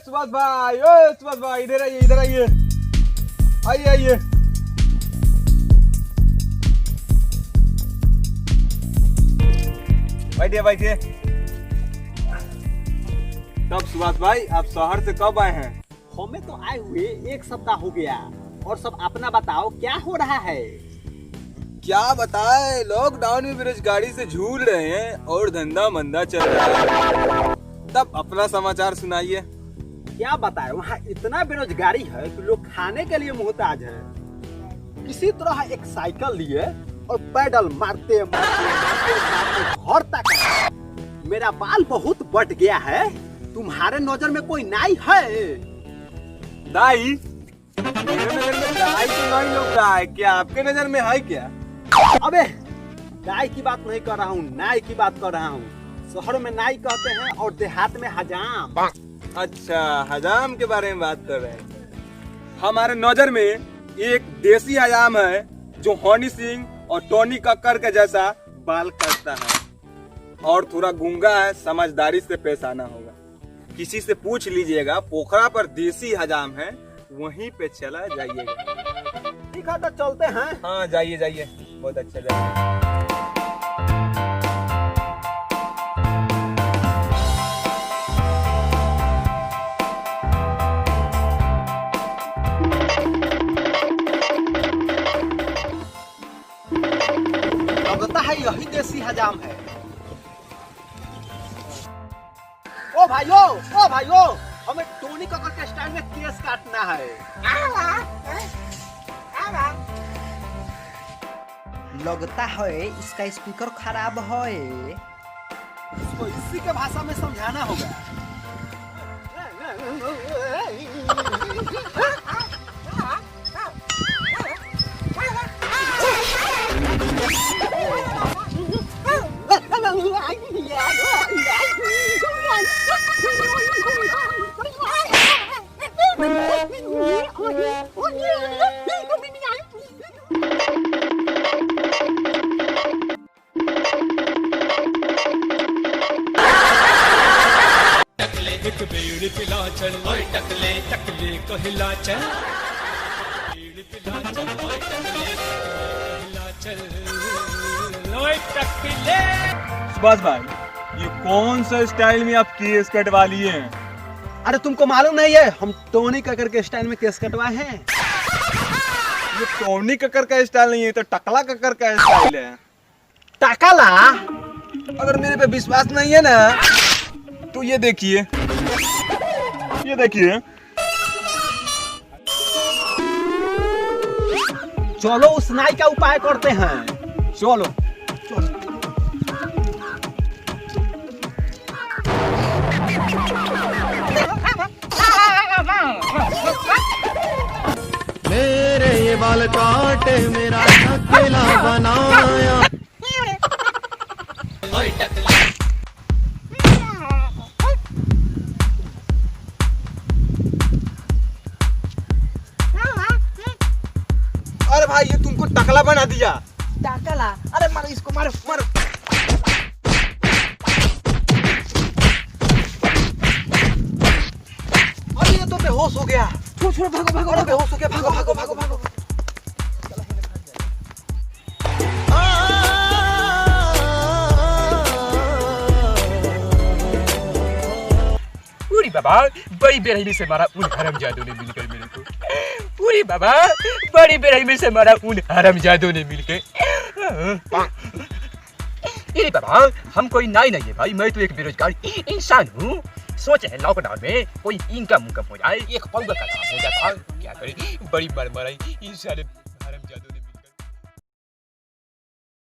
सुभाष भाई, ओ सुभाष भाई, इधर आइए, इधर आइए, आइए आइए। बैठिए बैठिए। तब सुभाष भाई, आप शहर से कब आए हैं? हमें तो आए हुए 1 सप्ताह हो गया। और सब अपना बताओ, क्या हो रहा है? क्या बताए, लॉकडाउन में बेरोजगारी से झूल रहे हैं और धंधा मंदा चल रहा है। तब अपना समाचार सुनाइए। क्या बताए, वहाँ इतना बेरोजगारी है कि लोग खाने के लिए मोहताज है। किसी तरह एक साइकिल लिए और पैडल मारते मारते घर तक आए। मेरा बाल बहुत बढ़ गया है। तुम्हारे नजर में कोई नाई है? दाई? मेरे नजर में दाई तो नहीं लग रहा है, क्या आपके नजर में है क्या? अबे नाई की बात नहीं कर रहा हूँ, नाई की बात कर रहा हूँ। शहर में नाई कहते हैं और देहात में हजाम। अच्छा, हजाम के बारे में बात कर रहे हैं। हमारे नजर में एक देसी हजाम है जो हनी सिंह और टोनी कक्कर के जैसा बाल करता है और थोड़ा गूंगा है। समझदारी से पेश आना होगा। किसी से पूछ लीजिएगा, पोखरा पर देसी हजाम है, वहीं पे चला जाइएगा। ठीक है, तो चलते हैं। हाँ जाइए जाइए, बहुत अच्छा जाइए। लगता है यही देसी हजाम है। ओ भाइयों, हमें टोनी कक्कर के स्टाइल में केस काटना है। लगता है इसका स्पीकर खराब है। इसको इसी के भाषा में समझाना होगा। एक बेड़ी पिला चल, ओए टकले टकले कहला चल। बेड़ी पिला चल, ओए टकले कहला चल, ओए टकले। सुभाष भाई, ये कौन सा स्टाइल में आप केस कटवा लिए हैं? अरे तुमको मालूम नहीं है, हम टोनी कक्कर के स्टाइल में केस कटवाए हैं। ये टोनी कक्कर का स्टाइल नहीं है, तो टकला कक्कर का स्टाइल है। टाकाला? अगर मेरे पे विश्वास नहीं है ना, तो ये देखिए, ये देखिए। चलो उस नाई का उपाय करते हैं। चलो। मेरे ये बाल काटे मेरा अकेला बनाया। अरे भाई, ये तुमको टकला बना दिया। टाकला? अरे मारो इसको, मारो मारो। अरे ये तो बेहोश हो गया। छोड़ भागो भागो। अरे बेहोश हो गया, भागो भागो भागो भागो। पूरी बाबा, बड़ी बेरहमी से मारा उन हरामजादों ने मिलकर मेरे को। पूरी बाबा, बड़ी बेरहमी से मारा उन हरामजादों ने मिलकर। अरे बाबा, हम कोई नाई नहीं है भाई, मैं तो एक बेरोजगार इंसान हूँ। सोचे है लॉकडाउन में कोई इनकम हो जाए, एक पौधा का काम हो जाता। क्या करे, बड़ी मर मराई इन सारे हरामजादों ने।